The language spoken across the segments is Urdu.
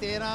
13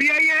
PIA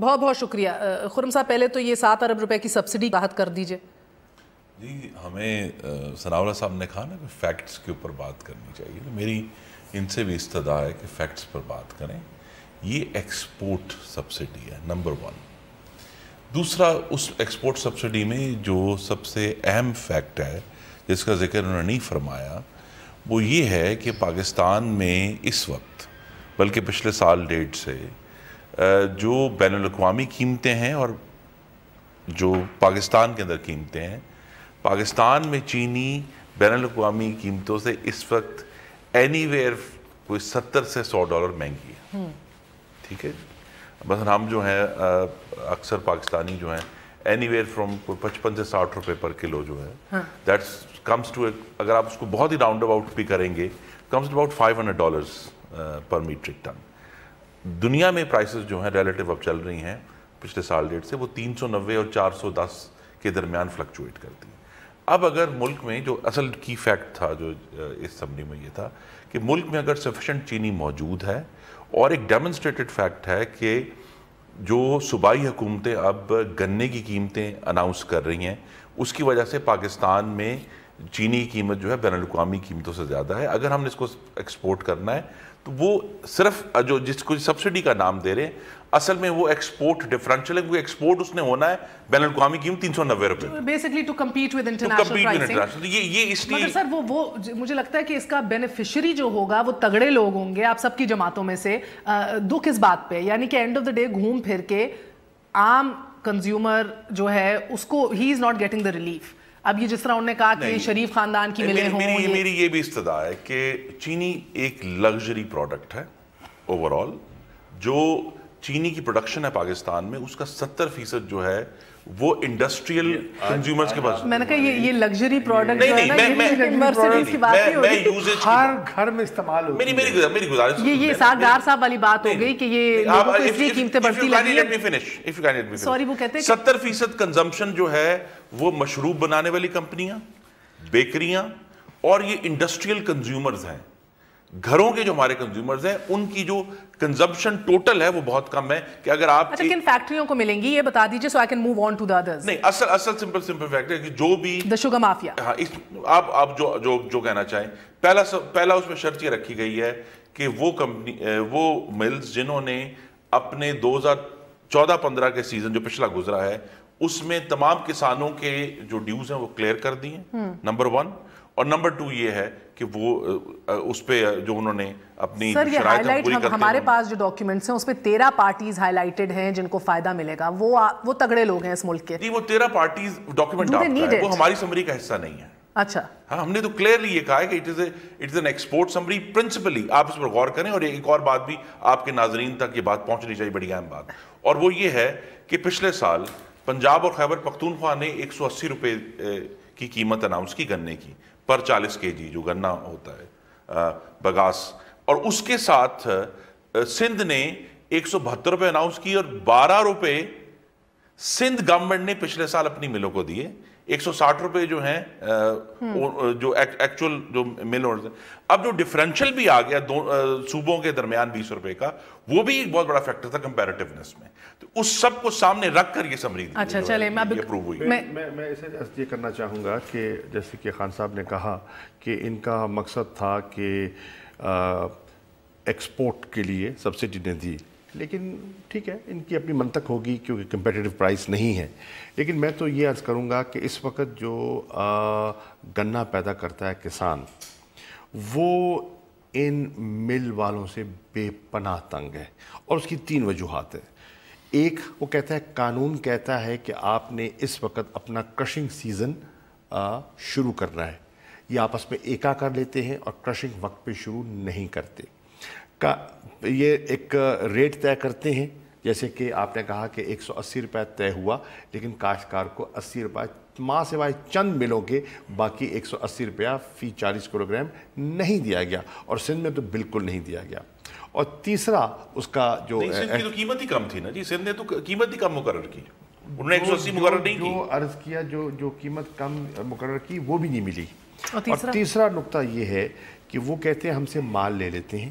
بہت بہت شکریہ خرم صاحب. پہلے تو یہ 7 ارب روپے کی سبسڈی راحت کر دیجئے. جی ہمیں ثناءاللہ صاحب نے کہا نا کہ فیکٹس کے اوپر بات کرنی چاہیے. میری ان سے بھی استدعا ہے کہ فیکٹس پر بات کریں. یہ ایکسپورٹ سبسڈی ہے نمبر 1. دوسرا اس ایکسپورٹ سبسڈی میں جو سب سے اہم فیکٹ ہے جس کا ذکر انہوں نے نہیں فرمایا وہ یہ ہے کہ پاکستان میں اس وقت بلکہ پچھلے سال ڈیٹ سے جو بین الاقوامی قیمتیں ہیں اور جو پاکستان کے اندر قیمتیں ہیں, پاکستان میں چینی بین الاقوامی قیمتوں سے اس وقت اینی ویئر کوئی $70 سے $100 مہنگی ہے. ٹھیک ہے, مثلا ہم جو ہیں اکثر پاکستانی جو ہیں اینی ویئر فرام 55 سے 60 روپے پر کلو جو ہے دیٹس کمز ٹو, اگر آپ اس کو بہت ہی راؤنڈ اباؤٹ بھی کریں گے, کمز ٹو اباؤٹ $500 پر میٹرک ٹن. دنیا میں پرائسز جو ہیں ریلیٹیو اب چل رہی ہیں پچھلے سال ڈیٹ سے وہ 390 اور 410 کے درمیان فلکچویٹ کرتی ہیں. اب اگر ملک میں جو اصل کی فیکٹ تھا جو اس سمری میں یہ تھا کہ ملک میں اگر سفیشنٹ چینی موجود ہے اور ایک ڈیمونسٹریٹڈ فیکٹ ہے کہ جو صوبائی حکومتیں اب گنے کی قیمتیں اناؤنس کر رہی ہیں اس کی وجہ سے پاکستان میں چینی کی قیمت جو ہے بین الاقوامی قیمتوں سے زیادہ ہے. اگر ہم نے اس کو ایکسپورٹ کرنا ہے تو وہ صرف جو جس کو سبسڈی کا نام دے رہے ہیں اصل میں وہ ایکسپورٹ ڈفرینشیل ہے, کیونکہ ایکسپورٹ اس نے ہونا ہے بین الاقوامی قیمت 390 روپے basically to compete with international pricing. یہ اس لیے مگر سر وہ مجھے لگتا ہے کہ اس کا بینیفیشری جو ہوگا وہ تگڑے لوگ ہوں گے آپ سب کی جماعتوں میں سے. دکھ اس بات پہ یعنی کہ اینڈ آف دا ڈے گھوم پھر کے عام کنزیومر جو ہے اس کو he is not getting the relief. اب یہ جس طرح انہوں نے کہا کہ شریف خاندان کی ملیں ہوں, میری یہ بھی استدعا ہے کہ چینی ایک لگژری پروڈکٹ ہے اوور آل. جو چینی کی پروڈکشن ہے پاکستان میں اس کا 70% جو ہے وہ انڈسٹریل کنزیومرز کے پاس. میں نے کہا یہ لگژری پروڈکٹ جو ہے نا مرسیڈیز کی بات نہیں ہو رہی, ہر گھر میں استعمال ہوتی ہے. میری گزارش یہ اسحاق ڈار صاحب والی بات ہو گئی کہ یہ لوگوں کو اس لیے قیمتیں بڑھتی لگی ہیں. سوری وہ کہتے ہیں 70% کنزمپشن جو ہے وہ مشروب بنانے والی کمپنیاں, بیکریاں اور یہ انڈسٹریل کنزیومرز ہیں. گھروں کے جو ہمارے کنزیومرز ہیں ان کی جو کنزمپشن ٹوٹل ہے وہ بہت کم ہے. کہ اگر آپ اچھا کن فیکٹریوں کو ملیں گی یہ بتا دیجئے so I can move on to the others. نہیں اصل سمپل فیکٹ ہے کہ جو بھی دا شوگر مافیا, ہاں آپ جو کہنا چاہیں پہلا اس میں شرط یہ رکھی گئی ہے کہ وہ ملز جنہوں نے اپنے 2014-15 کے سیزن جو پچھلا گزرا ہے اس میں تمام کسانوں کے جو ڈیوز ہیں وہ کلیئر کر دی ہیں, نمبر 1. اور نمبر 2 یہ ہے کہ وہ اس پہ جو انہوں نے اپنی سر یہ ہائی لائٹ ہمارے پاس جو ڈاکیومنٹس ہیں اس پہ 13 پارٹیز ہائی لائٹڈ ہیں جن کو فائدہ ملے گا. وہ تگڑے لوگ ہیں اس ملک کے. جی وہ 13 پارٹیز ڈاکیومنٹ آپ کا وہ ہماری سمری کا حصہ نہیں ہے. اچھا ہاں ہم نے تو کلیئرلی یہ کہا ہے کہ it is an export summary principally. آپ اس پر غور کریں. اور ایک اور بات بھی آپ کے ناظرین تک یہ بات پہنچنی چاہیے, بڑی اہم بات, اور وہ یہ ہے کہ پچھلے سال پنجاب اور خیبر پختونخوا نے 180 روپے کی قیمت اناؤنس کی گنے کی پر 40 kg جو گنا ہوتا ہے بگاس, اور اس کے ساتھ سندھ نے 172 روپے اناؤنس کی اور 12 روپے سندھ گورنمنٹ نے پچھلے سال اپنی ملوں کو دیے. 160 روپے جو ہیں جو ایکچول جو مل اور اب جو ڈفرینشل بھی آ گیا صوبوں کے درمیان 20 روپے کا, وہ بھی ایک بہت بڑا فیکٹر تھا کمپیریٹیونیس میں. تو اس سب کو سامنے رکھ کر یہ سمری اچھا چلے اپروو ہوئی. میں اسے یہ کرنا چاہوں گا کہ جیسے کہ خان صاحب نے کہا کہ ان کا مقصد تھا کہ ایکسپورٹ کے لیے سبسڈی نے دی, لیکن ٹھیک ہے ان کی اپنی منطق ہوگی کیونکہ کمپیٹیٹیو پرائس نہیں ہے. لیکن میں تو یہ عرض کروں گا کہ اس وقت جو گنا پیدا کرتا ہے کسان وہ ان مل والوں سے بے پناہ تنگ ہے, اور اس کی 3 وجوہات ہیں. ایک وہ کہتا ہے قانون کہتا ہے کہ آپ نے اس وقت اپنا کرشنگ سیزن شروع کرنا ہے. یہ آپس میں ایکا کر لیتے ہیں اور کرشنگ وقت پہ شروع نہیں کرتے. یہ ایک ریٹ طے کرتے ہیں, جیسے کہ آپ نے کہا کہ 180 روپے طے ہوا, لیکن کاشتکار کو 80 روپے ماں سوائے چند ملوں کے باقی 180 روپیہ فی 40 کلو گرام نہیں دیا گیا, اور سندھ میں تو بالکل نہیں دیا گیا. اور تیسرا اس کا جو سندھ کی تو قیمت ہی کم تھی نا جی, سندھ نے تو قیمت ہی کم مقرر کی, انہوں نے 180 مقرر نہیں کی. جو عرض کیا جو قیمت کم مقرر کی وہ بھی نہیں ملی. اور تیسرا نقطہ یہ ہے کہ وہ کہتے ہیں ہم سے مال لے لیتے ہیں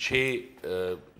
6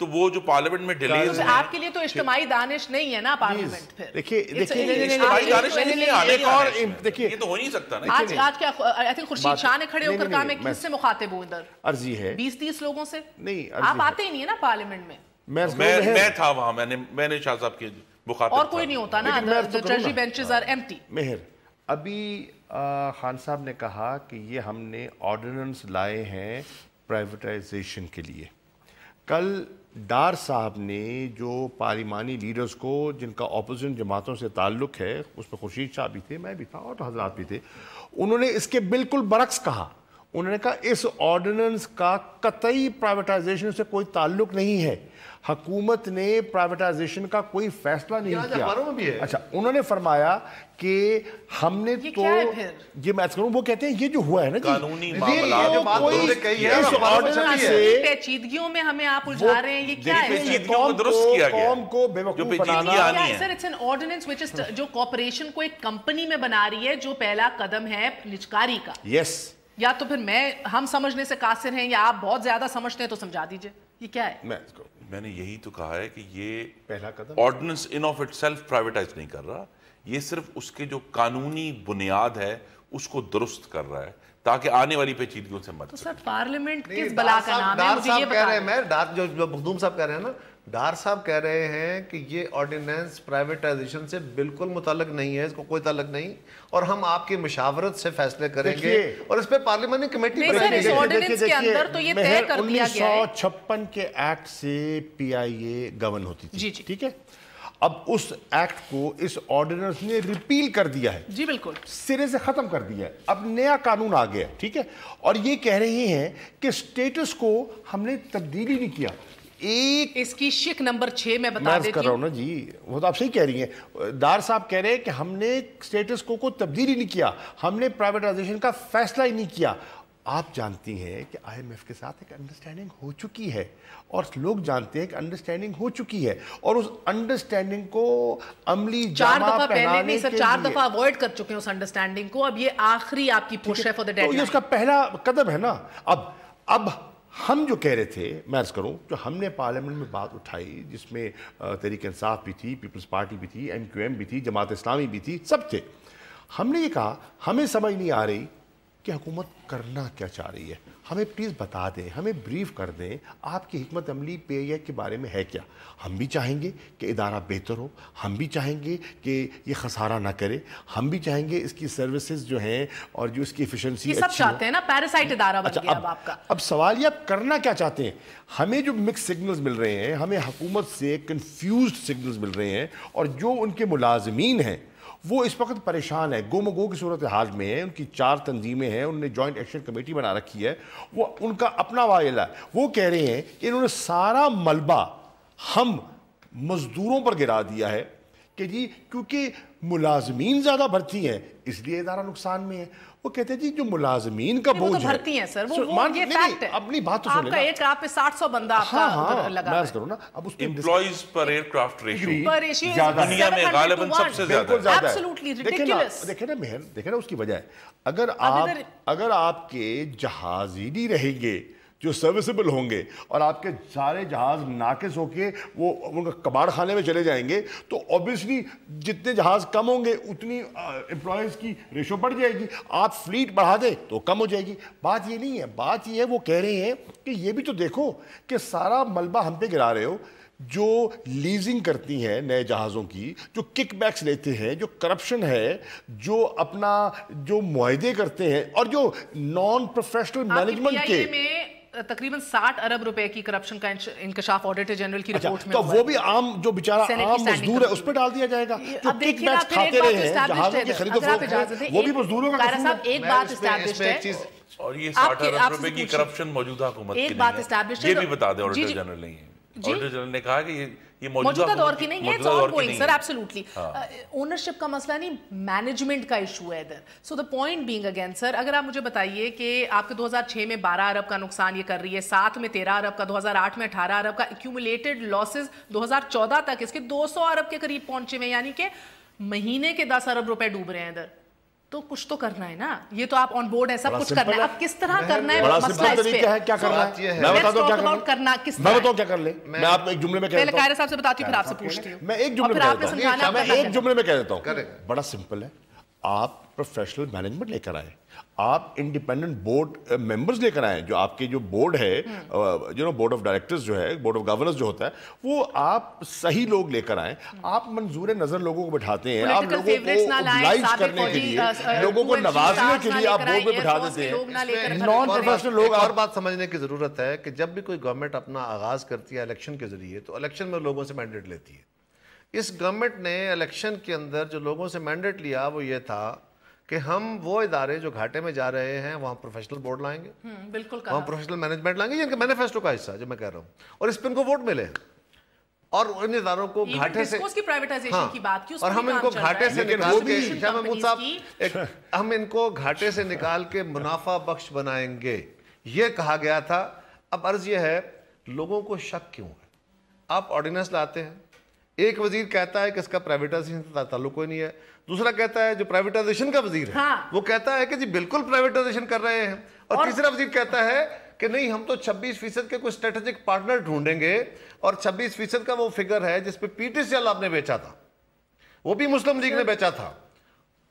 تو وہ جو پارلیمنٹ میں ڈیلیز ہیں آپ کے لیے تو اجتماعی دانش نہیں ہے نا پارلیمنٹ پھر. دیکھیے اجتماعی دانش نہیں ہے، آنے کا دیکھیے یہ تو ہو نہیں سکتا نا. آج کیا آئی تھنک خورشید شاہ نے کھڑے ہو کر کہا میں کس سے مخاطب ہوں ادھر؟ عرضی ہے 20-30 لوگوں سے. نہیں آپ آتے ہی نہیں ہے نا پارلیمنٹ میں. میں تھا وہاں، میں نے شاہ صاحب کے مخاطب اور کوئی نہیں ہوتا نا. the treasury benches are empty. مہر ابھی خان صاحب نے کہا کہ یہ ہم نے آرڈیننس لائے ہیں پرائیویٹائزیشن کے لیے. کل ڈار صاحب نے جو پارلیمانی لیڈرز کو جن کا اپوزیشن جماعتوں سے تعلق ہے، اس میں خورشید شاہ بھی تھے، میں بھی تھا اور حضرات بھی تھے، انہوں نے اس کے بالکل برعکس کہا. انہوں نے کہا اس آرڈیننس کا قطعی پرائیویٹائزیشن سے کوئی تعلق نہیں ہے، حکومت نے پرائیویٹائزیشن کا کوئی فیصلہ نہیں کیا. اچھا انہوں نے فرمایا کہ ہم نے تو یہ میں کروں، وہ کہتے ہیں یہ جو ہوا ہے نا قانونی معاملات پیچیدگیوں میں ہمیں آپ الجھا رہے ہیں، یہ کیا ہے؟ قوم کو بے وقوف بنانا. جو کارپوریشن کو ایک کمپنی میں بنا رہی ہے، جو پہلا قدم ہے نجکاری کا. یس. یا تو پھر ہم سمجھنے سے قاصر ہیں یا آپ بہت زیادہ سمجھتے ہیں، تو سمجھا دیجئے یہ کیا ہے. میں نے یہی تو کہا ہے کہ یہ پہلا قدم ordinance in of itself privatize نہیں کر رہا، یہ صرف اس کے جو قانونی بنیاد ہے اس کو درست کر رہا ہے تاکہ آنے والی پیچیدگیوں سے مت. تو سر پارلیمنٹ کس بلا کا نام ہے؟ مجھے یہ بتا. جو مخدوم صاحب کہہ رہے ہیں نا، ڈار صاحب کہہ رہے ہیں کہ یہ آرڈیننس پرائیویٹائزیشن سے بالکل متعلق نہیں ہے، اس کو کوئی تعلق نہیں، اور ہم آپ کی مشاورت سے فیصلے کریں گے اور اس پہ پارلیمانی کمیٹی نہیں سر، اس آرڈیننس کے اندر تو یہ طے کر دیا گیا ہے. 1956 کے ایکٹ سے پی آئی اے گورن ہوتی تھی، ٹھیک ہے. اب اس ایکٹ کو اس آرڈیننس نے ریپیل کر دیا ہے. جی بالکل، سرے سے ختم کر دیا ہے. اب نیا قانون آ گیا ہے، ٹھیک ہے. اور یہ کہہ رہے ہیں کہ سٹیٹس کو ہم نے تبدیلی نہیں کیا. اس کی شک نمبر 6 میں بتا دیتی ہوں. کر رہا ہوں نا جی، وہ تو آپ صحیح کہہ رہی ہیں. ڈار صاحب کہہ رہے ہیں کہ ہم نے سٹیٹس کو تبدیلی نہیں کیا، ہم نے پرائیویٹائزیشن کا فیصلہ ہی نہیں کیا. آپ جانتی ہیں کہ آئی ایم ایف کے ساتھ ایک انڈرسٹینڈنگ ہو چکی ہے اور لوگ جانتے ہیں کہ انڈرسٹینڈنگ ہو چکی ہے اور اس انڈرسٹینڈنگ کو عملی جامہ پہنانے کے لیے 4 دفعہ اوائڈ کر چکے ہیں اس انڈرسٹینڈنگ کو. اب یہ آخری آپ کی پش ہے فور دی ڈیڈ لائن. تو یہ اس کا پہلا قدم ہے نا. اب ہم جو کہہ رہے تھے، میں عرض کروں، جو ہم نے پارلیمنٹ میں بات اٹھائی جس میں تحریک انصاف بھی تھی، پیپلز پارٹی بھی تھی، ایم کیو ایم بھی تھی، جماعت اسلامی بھی تھی، سب تھے. ہم نے یہ کہا ہمیں سمجھ نہیں آ رہی کہ حکومت کرنا کیا چاہ رہی ہے، ہمیں پلیز بتا دیں، ہمیں بریف کر دیں آپ کی حکمت عملی پی آئی اے کے بارے میں ہے کیا. ہم بھی چاہیں گے کہ ادارہ بہتر ہو، ہم بھی چاہیں گے کہ یہ خسارہ نہ کرے، ہم بھی چاہیں گے اس کی سروسز جو ہیں اور جو اس کی ایفیشنسی اچھی ہو. یہ سب چاہتے ہیں نا، پیراسائٹ ادارہ بن گیا اب آپ کا. اب سوال یہ آپ کرنا کیا چاہتے ہیں؟ ہمیں جو مکس سگنلز مل رہے ہیں، ہمیں حکومت سے کنفیوزڈ سگنلز مل رہے ہیں، اور جو ان کے ملازمین ہیں وہ اس وقت پریشان ہے، گم و گو کی صورتحال میں ہے. ان کی 4 تنظیمیں ہیں، انہوں نے جوائنٹ ایکشن کمیٹی بنا رکھی ہے، وہ ان کا اپنا وائلہ ہے. وہ کہہ رہے ہیں کہ انہوں نے سارا ملبہ ہم مزدوروں پر گرا دیا ہے کہ جی کیونکہ ملازمین زیادہ بھرتی ہیں اس لیے ادارہ نقصان میں ہے. وہ کہتے ہیں جی جو ملازمین کا بوجھ ہے، وہ تو بھرتی ہیں سر، وہ یہ فیکٹ ہے. اپنی بات تو سن آپ کا ایک آپ پہ 700 بندہ آپ کا لگا ہے. کروں نا. اب اس امپلائیز پر ایئر کرافٹ ریشیو زیادہ دنیا میں غالباً سب سے زیادہ ہے. Absolutely ridiculous. دیکھیں نا مہر، دیکھیں نا اس کی وجہ ہے. اگر آپ کے جہاز ہی نہیں رہیں گے جو سروسیبل ہوں گے اور آپ کے سارے جہاز ناقص ہو کے وہ ان کا کباڑ خانے میں چلے جائیں گے، تو اوبیسلی جتنے جہاز کم ہوں گے اتنی امپلائیز کی ریشو بڑھ جائے گی. آپ فلیٹ بڑھا دیں تو کم ہو جائے گی. بات یہ نہیں ہے، بات یہ ہے وہ کہہ رہے ہیں کہ یہ بھی تو دیکھو کہ سارا ملبہ ہم پہ گرا رہے ہو. جو لیزنگ کرتی ہیں نئے جہازوں کی، جو کک بیکس لیتے ہیں، جو کرپشن ہے، جو اپنا جو معاہدے کرتے ہیں، اور جو نان پروفیشنل مینجمنٹ کے تقریباً 60 ارب روپے کی کرپشن کا انکشاف آڈیٹر جنرل کی رپورٹ میں تو وہ بھی عام جو بیچارہ عام مزدور ہے اس پہ ڈال دیا جائے گا. جو کک بیکس کھاتے رہے ہیں جہازوں کی خرید و فروخت میں، وہ بھی مزدوروں کا قصور ہے. ایک بات اسٹیبلشڈ ہے، اور یہ 60 ارب روپے کی کرپشن موجودہ حکومت کی نہیں ہے. یہ بھی بتا دیں آڈیٹر جنرل نہیں ہے. آڈیٹر جنرل نے کہا کہ یہ موجودہ دور کی نہیں ہے، it's ongoing sir. Absolutely ownership کا مسئلہ نہیں، مینجمنٹ کا ایشو ہے ادھر. So the point being again sir, اگر آپ مجھے بتائیے کہ آپ کے 2006 میں 12 ارب کا نقصان یہ کر رہی ہے، 7 میں 13 ارب کا، 2008 میں 18 ارب کا، ایکیومولیٹڈ لاسز 2014 تک اس کے 200 ارب کے قریب پہنچے ہوئے، یعنی کہ مہینے کے 10 ارب روپے ڈوب رہے ہیں ادھر. تو کچھ تو کرنا ہے نا, یہ تو آپ آن بورڈ ہے, سب کچھ کرنا ہے, اب کس طرح کرنا ہے مسئلہ اس پہ کیا کرنا ہے, میں بتا دوں کیا کر لیں, میں آپ ایک جملے میں کہہ دیتا ہوں, پہلے قاہرہ صاحب سے بتاتی ہوں پھر آپ سے پوچھتی ہوں, میں ایک جملے میں کہہ دیتا ہوں, بڑا سمپل ہے, آپ پروفیشنل مینجمنٹ لے کر آئیں, آپ انڈیپینڈنٹ بورڈ ممبرز لے کر آئیں, جو آپ کے جو بورڈ ہے, بورڈ آف ڈائریکٹرز جو ہے, بورڈ آف گورننس جو ہوتا ہے, وہ آپ صحیح لوگ لے کر آئیں. آپ منظور نظر لوگوں کو بٹھاتے ہیں, آپ لوگوں کو اوبلائز کرنے کے لیے, لوگوں کو نوازنے کے لیے آپ بورڈ پہ بٹھا دیتے ہیں. نان پروفیشنل لوگ. اور بات سمجھنے کی ضرورت ہے کہ جب بھی کوئی گورنمنٹ اپنا آغاز کرتی ہے الیکشن کے ذریعے, تو الیکشن میں لوگوں سے مینڈیٹ لیتی ہے. اس گورنمنٹ نے الیکشن کے اندر جو لوگوں سے مینڈیٹ لیا وہ یہ تھا کہ ہم وہ ادارے جو گھاٹے میں جا رہے ہیں وہاں پروفیشنل بورڈ لائیں گے, وہاں پروفیشنل مینجمنٹ لائیں گے, یہ ان کے مینیفیسٹو کا حصہ جو میں کہہ رہا ہوں, اور اس پہ ان کو ووٹ ملے, اور ان اداروں کو گھاٹے سے, اور ہم ان کو گھاٹے سے نکال کے, شاہ محمود صاحب, ہم ان کو گھاٹے سے نکال کے منافع بخش بنائیں گے, یہ کہا گیا تھا. اب عرض یہ ہے, لوگوں کو شک کیوں ہے؟ آپ آرڈیننس لاتے ہیں, ایک وزیر کہتا ہے کہ اس کا پرائیویٹائزیشن سے تعلق کوئی نہیں ہے, دوسرا کہتا ہے جو پرائیویٹائزیشن کا وزیر ہے وہ کہتا ہے کہ جی بالکل پرائیویٹائزیشن کر رہے ہیں, اور تیسرا وزیر کہتا ہے کہ نہیں ہم تو 26% کے کوئی اسٹریٹجک پارٹنر ڈھونڈیں گے, اور 26% کا وہ فگر ہے جس پہ پی ٹی سی ایل آپ نے بیچا تھا, وہ بھی مسلم لیگ نے بیچا تھا,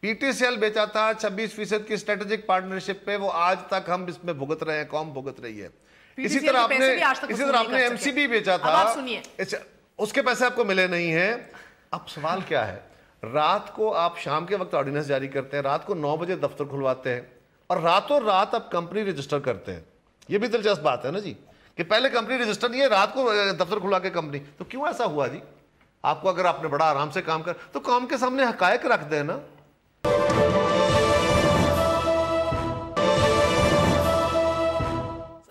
پی ٹی سی ایل بیچا تھا 26% کی اسٹریٹجک پارٹنرشپ پہ, وہ آج تک ہم اس میں بھگت رہے ہیں, قوم بھگت رہی ہے. اسی طرح آپ نے ایم سی بی بیچا تھا, اس کے پیسے آپ کو ملے نہیں ہیں. اب سوال کیا ہے, رات کو آپ شام کے وقت آرڈیننس جاری کرتے ہیں, رات کو 9 بجے دفتر کھلواتے ہیں, اور راتوں رات آپ کمپنی رجسٹر کرتے ہیں. یہ بھی دلچسپ بات ہے نا جی, کہ پہلے کمپنی رجسٹر نہیں ہے, رات کو دفتر کھلا کے کمپنی. تو کیوں ایسا ہوا جی؟ آپ کو اگر آپ نے بڑا آرام سے کام کر, تو کام کے سامنے حقائق رکھ دیں نا.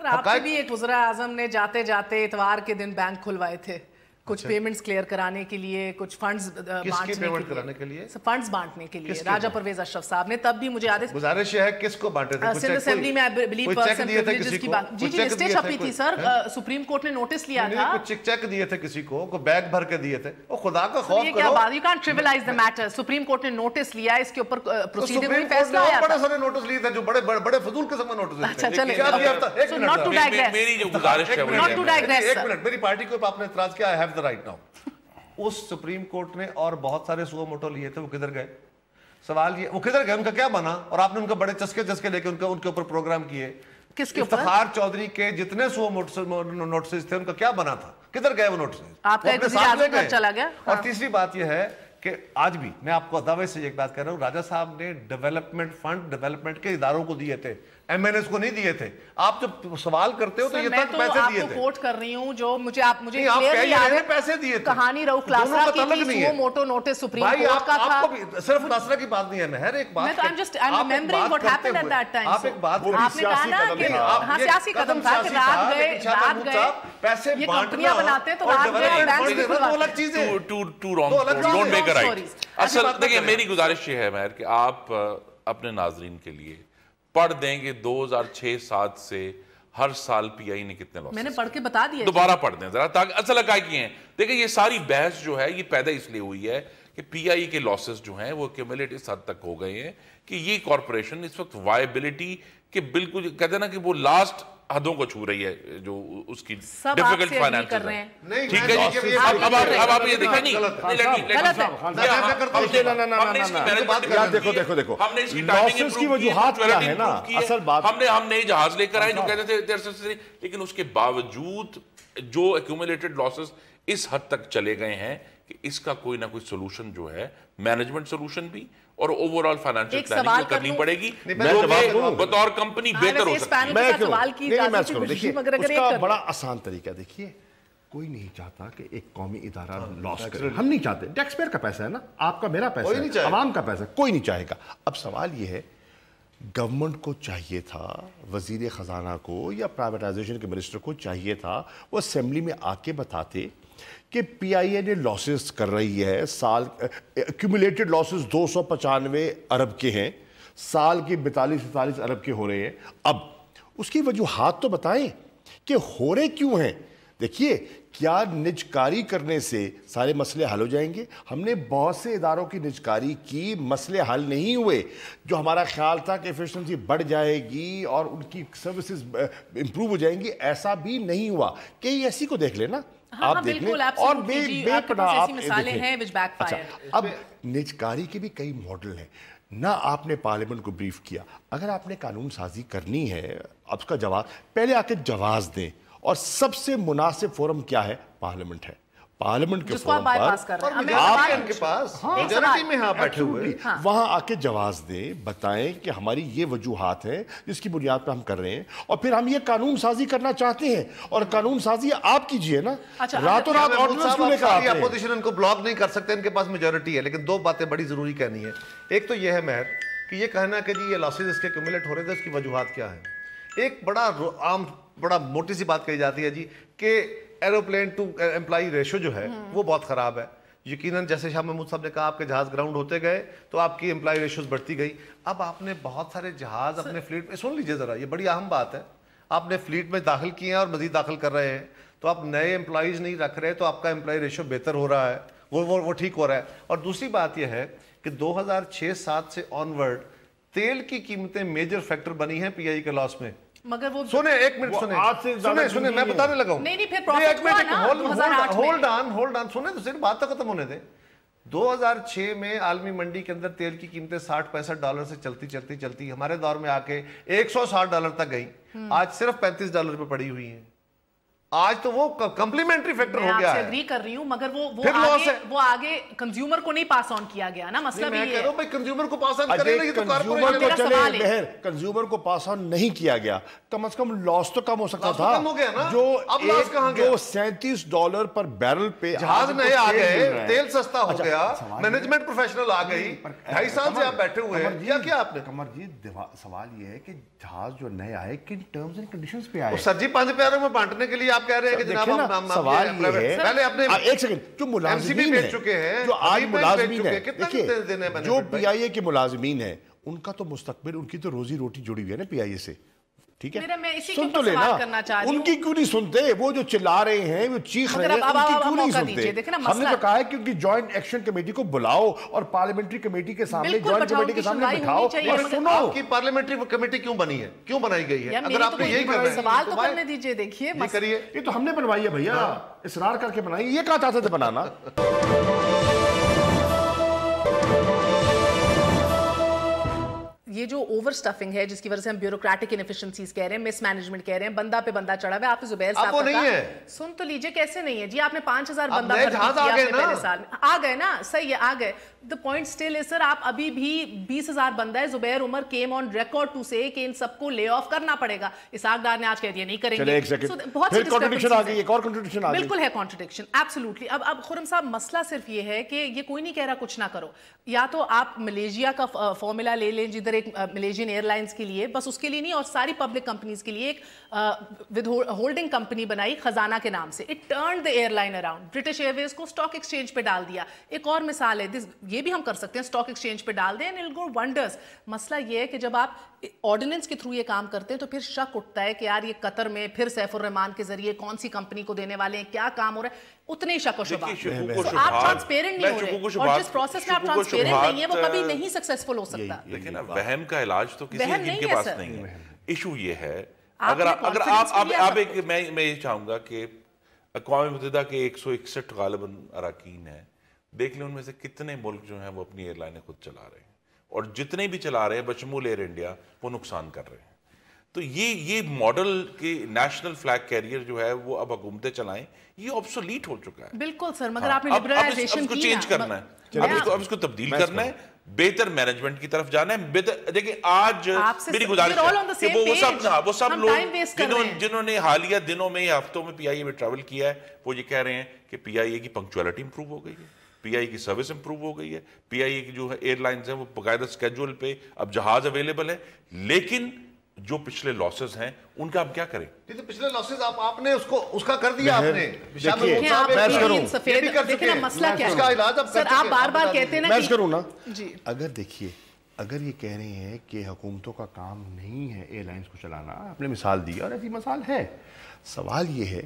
آپ بھی ایک وزراء اعظم نے جاتے جاتے اتوار کے دن بینک کھلوائے تھے, کچھ پیمنٹس کلیئر کرانے کے لیے, کچھ فنڈز بانٹنے کے لیے, فنڈز بانٹنے کے لیے. راجہ پرویز اشرف صاحب نے تب بھی مجھے یاد ہے, گزارش ہے کس کو بانٹے تھے, سندھ اسمبلی میں آئی بلیو پرسن پریویلیجز کی بات, جی لسٹیں چھپی تھی سر, سپریم کورٹ نے نوٹس لیا تھا, کچھ چیک دیے تھے کسی کو, کوئی بیگ بھر کے دیے تھے. او خدا کا خوف کرو, یہ کیا بات, you can't trivialise the matter. Supreme Court نے نوٹس لیا, اس کے اوپر پروسیڈنگ ہوئی, فیصلہ آیا. بڑے سارے نوٹس لیے تھے جو بڑے فضول قسم کے نوٹس اچھا چلیں, ناٹ ٹو ڈائگریس, میری جو گزارش ہے, ناٹ ٹو ڈائگریس, ایک منٹ, میری پارٹی کو آپ نے اعتراض کیا, I have the right now. اس سپریم کورٹ نے اور بہت سارے سو موٹو لیے تھے, وہ کدھر گئے؟ سوال یہ, وہ کدھر گئے, ان کا کیا بنا؟ اور آپ نے ان کا بڑے چسکے لے کے ان کے اوپر پروگرام کیے. کس کے اوپر؟ افتخار چودھری کے جتنے سو نوٹسز تھے ان کا کیا بنا تھا, کدھر گئے وہ نوٹسز؟ آپ کا ایک وزیر اعظم گھر چلا گیا. اور تیسری بات یہ ہے کہ آج بھی میں آپ کو دعوے سے ایک بات کہہ رہا ہوں, راجہ صاحب نے ڈیولپمنٹ فنڈ ڈیولپمنٹ کے اداروں کو دیے تھے, ایم این ایس کو نہیں دیے تھے. آپ جب سوال کرتے ہو تو یہ تک پیسے دیے تھے. میں تو آپ کو کوٹ کر رہی ہوں جو مجھے کلیئرلی یاد ہے, پیسے دیے تھے. کہانی رؤف کلاسرا کی تھی, وہ موٹو نوٹس سپریم کورٹ کا تھا. صرف کلاسرا کی بات نہیں ہے, میں ہر ایک بات, میں تو I'm remembering what happened at that time. آپ ایک بات, آپ نے کہا نا کہ ہاں سیاسی قدم تھا کہ رات گئے پیسے یہ کمپنیاں بناتے تو رات گئے بینک بھی کھلواتے. Two wrong, don't make a right. اصل دیکھیں میری گزارش یہ ہے مہر کہ آپ اپنے ناظرین کے لیے پڑھ دیں کہ 2006-7 سے ہر سال پی آئی نے کتنے لاسز, میں نے پڑھ کے بتا دیا, دوبارہ پڑھ دیں ذرا تاکہ اصل حقائق یہ ہیں. دیکھیں یہ ساری بحث جو ہے یہ پیدا اس لیے ہوئی ہے کہ پی آئی کے لاسز جو ہیں وہ ایکیومولیٹ اس حد تک ہو گئے ہیں کہ یہ کارپوریشن اس وقت وائبلٹی کے بالکل کہتے ہیں نا کہ وہ لاسٹ حدوں کو چھو رہی ہے, جو اس کی ڈیفیکلٹ فائنانسز ہیں. ٹھیک ہے جی, اب آپ یہ دیکھیں نہیں, دیکھو لاسز کی وجوہات کیا ہے نا, اصل بات ہم نئے جہاز لے کر آئے جو کہتے تھے, لیکن اس کے باوجود جو ایکیومولیٹڈ لاسز اس حد تک چلے گئے ہیں کہ اس کا کوئی نہ کوئی سولوشن جو ہے, مینجمنٹ سولوشن بھی اور اوور آل فائنانشل پلاننگ کرنی پڑے گی, جو کہ بطور کمپنی بہتر ہو سکتی ہے. اس کا بڑا آسان طریقہ دیکھیے, کوئی نہیں چاہتا کہ ایک قومی ادارہ لاس کرے, ہم نہیں چاہتے, ٹیکس پیئر کا پیسہ ہے نا, آپ کا میرا پیسہ ہے, عوام کا پیسہ, کوئی نہیں چاہے گا. اب سوال یہ ہے, گورنمنٹ کو چاہیے تھا, وزیر خزانہ کو یا پرائیویٹائزیشن کے منسٹر کو چاہیے تھا, وہ اسمبلی میں آ کے بتاتے کہ پی آئی اے نے لاسز کر رہی ہے, سال ایکیومولیٹڈ لاسز 295 ارب کے ہیں, سال کے 42-43 ارب کے ہو رہے ہیں. اب اس کی وجوہات تو بتائیں کہ ہو رہے کیوں ہیں. دیکھیے کیا نجکاری کرنے سے سارے مسئلے حل ہو جائیں گے؟ ہم نے بہت سے اداروں کی نجکاری کی، مسئلے حل نہیں ہوئے. جو ہمارا خیال تھا کہ ایفیشنسی بڑھ جائے گی اور ان کی سروسز امپروو ہو جائیں گی، ایسا بھی نہیں ہوا. کہ ایسی کو دیکھ لینا آپ دیکھ لیں اور بے پناہ آپ دیکھیں. اب نجکاری کے بھی کئی ماڈل ہیں. نہ آپ نے پارلیمنٹ کو بریف کیا. اگر آپ نے قانون سازی کرنی ہے، اب اس کا جواز پہلے آ کے جواز دیں. اور سب سے مناسب فورم کیا ہے؟ پارلیمنٹ ہے. پارلیمنٹ کے فورم پر بیٹھے ہوئے وہاں آ کے جواز دیں، بتائیں کہ ہماری یہ وجوہات ہیں جس کی بنیاد پہ ہم کر رہے ہیں، اور پھر ہم یہ قانون سازی کرنا چاہتے ہیں. اور قانون سازی آپ کیجئے نا، راتوں رات آرڈیننس کیوں لے کر آتے ہیں؟ اپوزیشن ان کو بلاک نہیں کر سکتے، ان کے پاس میجورٹی ہے. لیکن 2 باتیں بڑی ضروری کہنی ہے. ایک تو یہ ہے مہر کہ یہ کہنا کہ جی یہ لاسز اس کے کیومولیٹ ہو رہے تھے، اس کی وجوہات کیا ہیں. ایک بڑا موٹی سی بات کہی جاتی ہے جی کہ ایروپلین ٹو امپلائی ریشو جو ہے وہ بہت خراب ہے. یقیناً جیسے شاہ محمود صاحب نے کہا آپ کے جہاز گراؤنڈ ہوتے گئے تو آپ کی امپلائی ریشوز بڑھتی گئی. اب آپ نے بہت سارے جہاز اپنے فلیٹ میں، سن لیجئے ذرا، یہ بڑی اہم بات ہے، آپ نے فلیٹ میں داخل کیے ہیں اور مزید داخل کر رہے ہیں، تو آپ نئے امپلائیز نہیں رکھ رہے، تو آپ کا امپلائی ریشو بہتر ہو رہا ہے، وہ ٹھیک ہو رہا ہے. اور دوسری بات یہ ہے کہ 2006-07 سے آنورڈ تیل کی قیمتیں میجر فیکٹر بنی ہیں پی آئی کے لاس میں. مگر وہ سنیں، ایک منٹ سنیں میں بتانے لگا ہوں. نہیں پھر پروفٹ ہوا نا 2008 میں. ہولڈ آن سنیں تو صرف بات تو ختم ہونے دیں. 2006 میں عالمی منڈی کے اندر تیل کی قیمتیں $60-65 سے چلتی ہمارے دور میں آ کے $160 تک گئی. آج صرف $35 پہ پڑی ہوئی ہیں. آج تو وہ کمپلیمنٹری فیکٹر ہو گیا ہے. میں آپ سے اگری کر رہی ہوں، مگر وہ آگے کنزیومر کو نہیں پاس آن کیا گیا نا. مسئلہ بھی یہ ہے. میں کہہ رہا ہوں بھائی کنزیومر کو پاس آن کرے نہیں تو کنزیومر کو چلے بہر کنزیومر کو پاس آن نہیں کیا گیا. کم از کم لاس تو کم ہو سکتا تھا. جو $37 پر بیرل پہ جہاز نئے آ گئے، تیل سستا ہو گیا، مینجمنٹ پروفیشنل آ گئی. 2.5 سال سے آپ بیٹھے ہوئے ہیں. یا کیا آپ نے قمر جی سوال یہ ہے کہ جہاز جو نئے آئے کن ٹرمز اینڈ کنڈیشنز پہ آئے؟ سر جی 5 پیاروں میں بانٹنے کے لیے آپ کہہ رہے ہیں کہ جناب ہم سوال یہ ہے، پہلے اپنے ایک سیکنڈ، جو ملازمین ہیں جو آج ملازمین ہیں، دیکھیے جو پی آئی اے کے ملازمین ہیں ان کا تو مستقبل، ان کی تو روزی روٹی جڑی ہوئی ہے نا پی آئی اے سے. ٹھیک ہے، سن تو لینا. ان کی کیوں نہیں سنتے؟ وہ جو چلا رہے ہیں، وہ چیخ رہے ہیں، ان کی کیوں نہیں سنتے؟ ہم نے تو کہا ہے کہ ان کی جوائنٹ ایکشن کمیٹی کو بلاؤ اور پارلیمنٹری کمیٹی کے سامنے، جوائنٹ کمیٹی کے سامنے بٹھاؤ اور سنو. آپ کی پارلیمنٹری کمیٹی کیوں بنی ہے، کیوں بنائی گئی ہے؟ اگر آپ نے یہی کرنا ہے سوال تو کرنے دیجئے. دیکھیے یہ تو ہم نے بنوائی ہے بھیا، اصرار کر کے بنائی. یہ کہاں چاہتے تھے بنانا؟ یہ جو اوور سٹفنگ ہے جس کی وجہ سے ہم بیوروکریٹک انیفیشنسیز کہہ رہے ہیں، مس مینجمنٹ کہہ رہے ہیں، بندہ پہ بندہ چڑھا ہوا ہے. آپ نے زبیر صاحب کا کہا، سن تو لیجئے کیسے نہیں ہے جی. آپ نے 5000 بندہ بھرتی کیا اپنے پہلے سال میں. آ گئے نا، صحیح ہے، آ گئے. The point still is sir آپ ابھی بھی 20,000 بندہ ہے. زبیر عمر came on record to say کہ ان سب کو لے آف کرنا پڑے گا. اسحاق ڈار نے آج کہہ دیا نہیں کریں گے. بہت سی کنٹرڈکشن آ گئی، ایک اور کنٹرڈکشن آ گئی. بالکل ہے کنٹرڈکشن، ایبسولوٹلی. اب خرم صاحب مسئلہ صرف یہ ہے کہ یہ کوئی نہیں کہہ رہا کچھ نہ کرو. یا تو آپ ملیشیا کا فارمولا لے لیں جدھر ایک ملیشین ایئر لائنس کے لیے، بس اس کے لیے نہیں اور ساری پبلک کمپنیز کے لیے ایک ود ہولڈنگ کمپنی بنائی خزانہ کے نام سے. It turned the airline around. British Airways کو اسٹاک ایکسچینج پہ ڈال دیا. ایک اور مثال ہے، یہ بھی ہم کر سکتے ہیں، اسٹاک ایکسچینج پہ ڈال دیں، it'll go wonders. مسئلہ یہ ہے کہ جب آپ آرڈیننس کے تھرو یہ کام کرتے ہیں تو پھر شک اٹھتا ہے کہ یار یہ قطر میں پھر سیف الرحمان کے ذریعے کون سی کمپنی کو دینے والے ہیں، کیا کام ہو رہا ہے، اتنے ہی شک و شبہ. آپ ٹرانسپیرنٹ نہیں ہو رہے اور جس پروسیس میں آپ ٹرانسپیرنٹ نہیں ہے وہ کبھی نہیں سکسیسفل ہو سکتا. لیکن وہم کا علاج تو کسی کے پاس نہیں ہے. ایشو یہ ہے اگر آپ ایک میں یہ چاہوں گا کہ اقوام متحدہ کے 161 غالباً اراکین ہیں، دیکھ لیں ان میں سے کتنے ملک جو ہیں وہ اپنی ایئر لائنیں خود چلا رہے ہیں، اور جتنے بھی چلا رہے ہیں بشمول ایئر انڈیا وہ نقصان کر رہے ہیں. تو یہ ماڈل کے نیشنل فلیگ کیریئر جو ہے وہ اب حکومتیں چلائیں، یہ obsolete ہو چکا ہے. بالکل سر، مگر آپ نے لبرلائزیشن کی نا، چینج کرنا ہے، اب اس کو تبدیل کرنا ہے، بہتر مینجمنٹ کی طرف جانا ہے. دیکھیں آج میری گزارش ہے کہ وہ سب لوگ جنہوں نے حالیہ دنوں میں یا ہفتوں میں پی آئی اے میں ٹریول کیا ہے وہ یہ کہہ رہے ہیں کہ پی آئی اے کی پنکچولیٹی امپروو ہو گئی ہے، پی آئی اے کی سروس امپروو ہو گئی ہے، پی آئی اے کی جو ایئر لائنز ہیں وہ باقاعدہ اسکیجول پہ اب جہاز اویلیبل ہے. لیکن جو پچھلے لاسز ہیں ان کا اب کیا کریں؟ پچھلے لاسز آپ نے اس کا کر دیا. آپ نے مسئلہ کیا ہے سر، آپ بار بار کہتے ہیں نا جی. اگر دیکھیے، اگر یہ کہہ رہے ہیں کہ حکومتوں کا کام نہیں ہے ایئر لائنز کو چلانا، آپ نے مثال دی اور ایسی مثال ہے. سوال یہ ہے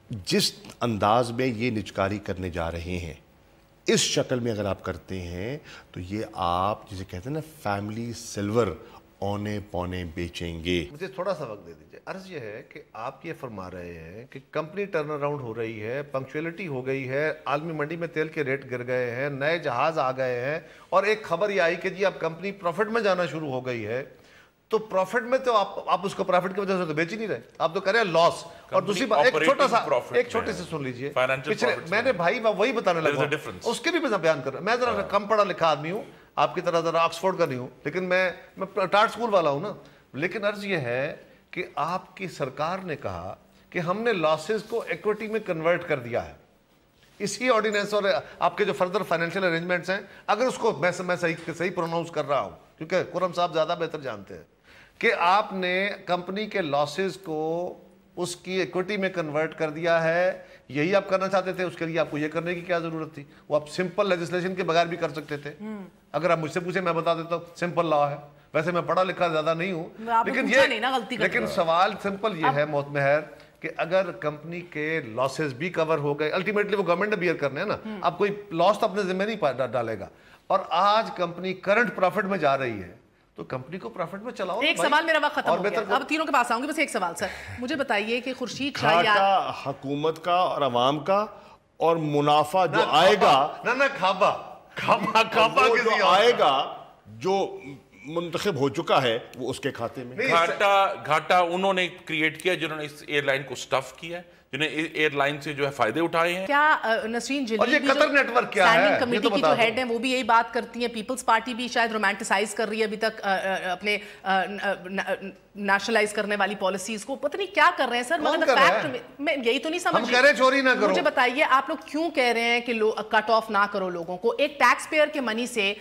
جس انداز میں یہ نجکاری کرنے جا رہے ہیں اس شکل میں اگر آپ کرتے ہیں تو یہ آپ جسے کہتے ہیں نا فیملی سلور اونے پونے بیچیں گے. مجھے تھوڑا سا وقت دے دیجیے. عرض یہ ہے کہ آپ یہ فرما رہے ہیں کہ کمپنی ٹرن اراؤنڈ ہو رہی ہے, پنکچویلٹی ہو گئی ہے, عالمی منڈی میں تیل کے ریٹ گر گئے ہیں, نئے جہاز آ گئے ہیں, اور ایک خبر یہ آئی کہ جی اب کمپنی پروفٹ میں جانا شروع ہو گئی ہے. تو پروفٹ میں تو آپ اس کو پروفٹ کی وجہ سے تو بیچ ہی نہیں رہے, آپ تو کہہ رہے ہیں لاس. اور دوسری بات ایک چھوٹے سے سن لیجئے, پچھلے میں نے بھائی وہی بتانے لگا, اس کے بھی میں بیان کر رہا ہوں. میں ذرا کم پڑھا لکھا آدمی ہوں, آپ کی طرح ذرا آکسفورڈ کا نہیں ہوں, لیکن میں ٹارٹ سکول والا ہوں نا. لیکن عرض یہ ہے کہ آپ کی سرکار نے کہا کہ ہم نے لاسز کو ایکوٹی میں کنورٹ کر دیا ہے. اسی آرڈیننس اور آپ کے جو فردر فائنینشیل ارینجمنٹس ہیں, اگر اس کو میں صحیح پروناؤنس کر رہا ہوں, کیونکہ خرم صاحب زیادہ بہتر جانتے ہیں, کہ آپ نے کمپنی کے لاسز کو اس کی ایکوٹی میں کنورٹ کر دیا ہے. یہی آپ کرنا چاہتے تھے, اس کے لیے آپ کو یہ کرنے کی کیا ضرورت تھی؟ وہ آپ سمپل لیجسلیشن کے بغیر بھی کر سکتے تھے. اگر آپ مجھ سے پوچھیں میں بتا دیتا ہوں, سمپل لا ہے. ویسے میں پڑھا لکھا زیادہ نہیں ہوں, لیکن سوال سمپل یہ ہے محترم مہر کہ اگر کمپنی کے لاسز بھی کور ہو گئے, الٹیمیٹلی وہ گورنمنٹ نے بیئر کرنے ہیں نا, اب کوئی لاس تو اپنے ذمہ نہیں ڈالے گا, اور آج کمپنی کرنٹ پروفٹ میں جا رہی ہے, تو کمپنی کو پروفٹ میں چلاؤ. ایک سوال میرا وقت ختم ہو گیا, اب تینوں کے پاس آؤں گی. بس ایک سوال سر, مجھے بتائیے کہ خورشید شاہ گھاٹا حکومت کا اور عوام کا, اور منافع جو آئے گا کھابا جو آئے گا جو منتخب ہو چکا ہے وہ اس کے کھاتے میں. گھاٹا انہوں نے کریٹ کیا جنہوں نے اس ایئر لائن کو سٹف کیا ہے, جنہیں ایئر لائن سے جو ہے فائدے اٹھائے ہیں. کیا نسرین جلیل بھی جو اسٹینڈنگ کمیٹی کی جو ہیڈ ہیں وہ بھی یہی بات کرتی ہیں, پیپلز پارٹی بھی شاید رومانٹیسائز کر رہی ہے ابھی تک اپنے نیشنلائز کرنے والی پالیسیز کو, پتہ نہیں کیا کر رہے ہیں سر. مگر فیکٹ میں یہی تو نہیں سمجھ رہی, مجھے بتائیے آپ لوگ کیوں کہہ رہے ہیں کہ کٹ آف نہ کرو لوگوں کو؟ ایک ٹیکس پیئر کے منی سے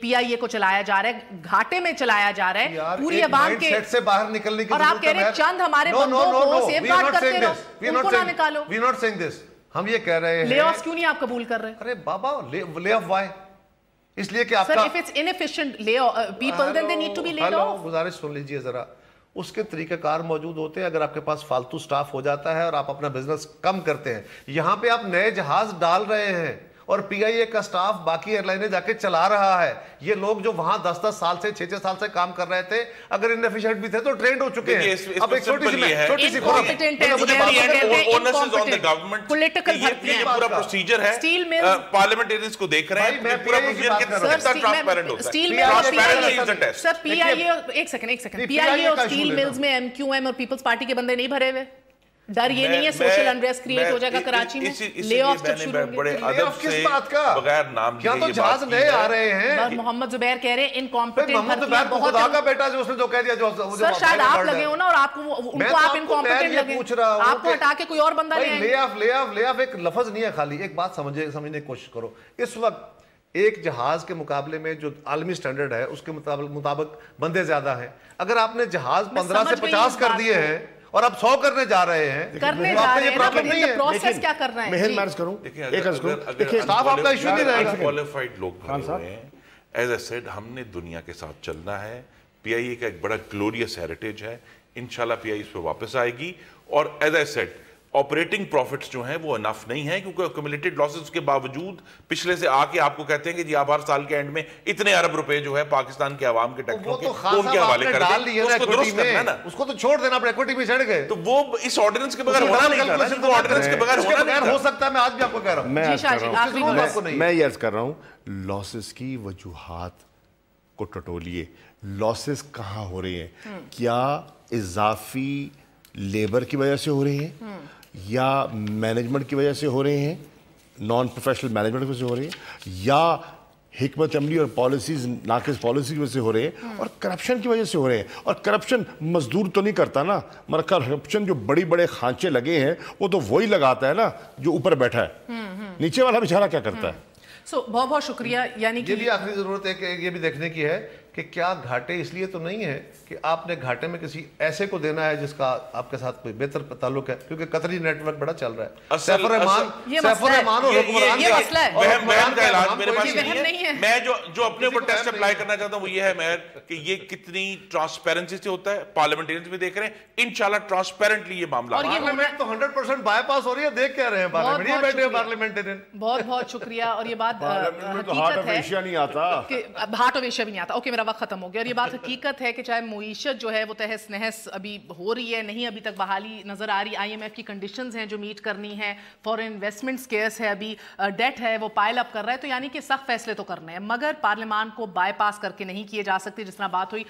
پی آئی اے کو چلایا جا رہا ہے, گھاٹے میں چلایا جا رہا ہے پوری عوام کے, سے باہر نکلنے کی, اور آپ کہہ رہے ہیں چند ہمارے بندوں کو سیف گارڈ کرتے رہو, ان کو نہ نکالو. We are not saying this. ہم یہ کہہ رہے ہیں لے آفس کیوں نہیں آپ قبول کر رہے؟ ارے بابا لے آف وائی, اس لیے کہ آپ کا Sir, if it's inefficient people, then they need to be laid off. گزارش سن لیجئے ذرا, اس کے طریقہ کار موجود ہوتے ہیں. اگر آپ کے پاس فالتو سٹاف ہو جاتا ہے اور آپ اپنا بزنس کم کرتے ہیں, یہاں پہ آپ نئے جہاز ڈال رہے ہیں اور پی آئی اے کا سٹاف باقی ایئر لائنیں جا کے چلا رہا ہے. یہ لوگ جو وہاں 10-10 سال سے 6-6 سال سے کام کر رہے تھے, اگر انیفیشنٹ بھی تھے تو ٹرینڈ ہو چکے ہیں. اب ایک چھوٹی سی پولیٹیکل یہ پورا پروسیجر ہے, پارلیمنٹیرینز کو دیکھ رہے ہیں پورا پروسیجر کتنا ٹرانسپیرنٹ ہوتا ہے. سر پی آئی اے, ایک سیکنڈ, پی آئی اے اور اسٹیل ملز میں ایم کیو ایم اور پیپلز پارٹی کے بندے نہیں بھرے ہوئے؟ ڈر یہ نہیں ہے سوشل انریسٹ کریٹ ہو جائے گا کراچی میں؟ لے آف تک شروع ہوں گے. بڑے ادب سے بغیر نام کیا تو جہاز نئے آ رہے ہیں. محمد زبیر کہہ رہے ہیں انکمپیٹنٹ محمد خدا کا بیٹا جو اس نے جو کہہ دیا, جو سر شاید آپ لگے ہو نا, اور آپ کو ان کو آپ انکمپیٹنٹ لگے, آپ کو ہٹا کے کوئی اور بندہ لے آئیں. لے آف ایک لفظ نہیں ہے خالی. ایک بات سمجھنے کی کوشش کرو. اس وقت ایک جہاز کے مقابلے میں جو عالمی سٹینڈرڈ ہے اس کے مطابق بندے زیادہ ہیں. اگر آپ نے جہاز 15 سے 50 کر دیے ہیں اور آپ 100 کرنے جا رہے ہیں, پروسیس کیا کر رہے ہیں؟ مہر مرض کروں, سٹاف آپ کا ایشو نہیں رہے گا. کوالیفائڈ لوگ بھرے ہوئے ہیں. ایز اے سیڈ ہم نے دنیا کے ساتھ چلنا ہے. پی آئی اے کا ایک بڑا گلوریس ہیریٹیج ہے, انشاءاللہ پی آئی اے اس پہ واپس آئے گی. اور as I said operating profits جو ہیں وہ انف نہیں ہیں, کیونکہ ایکومولیٹڈ لاسز کے باوجود پچھلے سے آ کے آپ کو کہتے ہیں کہ جی آپ ہر سال کے اینڈ میں اتنے ارب روپے جو ہے پاکستان کے عوام کے ٹیکسوں کے ان کے حوالے کر دیں, اس کو درست کرنا ہے نا, اس کو تو چھوڑ دینا, اپنے ایکوٹی میں چڑھ گئے. تو وہ اس آرڈیننس کے بغیر ہونا نہیں تھا نا, وہ آرڈیننس کے بغیر ہونا نہیں ہو سکتا ہے. میں آج بھی آپ کو کہہ رہا ہوں, میں یہ عرض کر رہا ہوں, لاسز کی وجوہات کو ٹٹولیے. لاسز کہاں ہو رہے ہیں؟ کیا اضافی لیبر کی وجہ سے ہو رہے ہیں, یا مینجمنٹ کی وجہ سے ہو رہے ہیں, نان پروفیشنل مینجمنٹ کی وجہ سے ہو رہے ہیں, یا حکمت عملی اور پالیسیز ناقص پالیسی کی وجہ سے ہو رہے ہیں, اور کرپشن کی وجہ سے ہو رہے ہیں؟ اور کرپشن مزدور تو نہیں کرتا نا, مگر کرپشن جو بڑی بڑے خانچے لگے ہیں وہ تو وہی لگاتا ہے نا جو اوپر بیٹھا ہے, نیچے والا بیچارہ کیا کرتا ہے؟ بہت بہت شکریہ. یعنی کہ یہ بھی آخری ضرورت ہے کہ یہ بھی دیکھنے کی ہے کہ کیا گھاٹے اس لیے تو نہیں ہے کہ آپ نے گھاٹے میں کسی ایسے کو دینا ہے جس کا آپ کے ساتھ کوئی بہتر تعلق ہے، کیونکہ قطری نیٹ ورک بڑا چل رہا ہے. سیف الرحمان اور حکمران یہ مسئلہ ہے. وہم کا علاج میرے پاس نہیں ہے. میں جو اپنے اوپر ٹیسٹ اپلائی کرنا چاہتا ہوں وہ یہ ہے مہر کہ یہ کتنی ٹرانسپیرنسی سے ہوتا ہے. پارلیمنٹیرینز بھی دیکھ رہے ہیں انشاءاللہ ٹرانسپیرنٹلی یہ معاملہ. پارلیمنٹ تو 100% بائی پاس ہو رہی ہے، دیکھ کیا رہے ہیں پارلیمنٹ، یہ بیٹھے ہیں پارلیمنٹیرین. بہت بہت شکریہ. اور یہ بات ہارٹ آف ایشیا نہیں آتا، ہارٹ آف ایشیا بھی نہیں آتا. اوکے میرا وقت ختم ہو گیا. اور یہ بات حقیقت ہے کہ چاہے معیشت جو ہے وہ تہس نہس ابھی ہو رہی ہے، نہیں ابھی تک بحالی نظر آ رہی. IMF کی کنڈیشنز ہیں جو میٹ کرنی ہے، فورن انویسٹمنٹ سکیئرس ہے، ابھی ڈیٹ ہے وہ پائل اپ کر رہا ہے، تو یعنی کہ سخت فیصلے تو کرنے ہیں مگر پارلیمان کو بائی پاس کر کے نہیں کیے جا سکتے. جس طرح بات ہوئی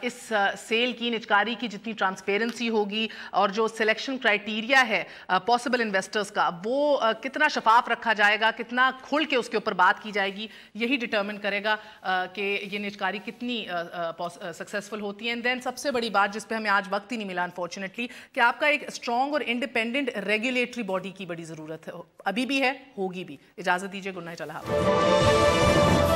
اس سیل کی نجکاری کی جتنی ٹرانسپیرنسی ہوگی اور جو سلیکشن کرائیٹیریا ہے پاسبل انویسٹرز کا وہ کتنا شفاف رکھا جائے گا، کتنا کھل کے اس کے اوپر بات کی جائے گی، یہی ڈٹرمن کرے گا کہ یہ نجکاری کتنی سکسیسفل ہوتی ہے. اینڈ دین سب سے بڑی بات جس پہ ہمیں آج وقت ہی نہیں ملا انفارچونیٹلی، کہ آپ کا ایک اسٹرانگ اور انڈیپینڈنٹ ریگولیٹری باڈی کی بڑی ضرورت ہے. ابھی بھی ہے، ہوگی بھی. اجازت دیجیے، گڈ نائٹ. اللہ حافظ.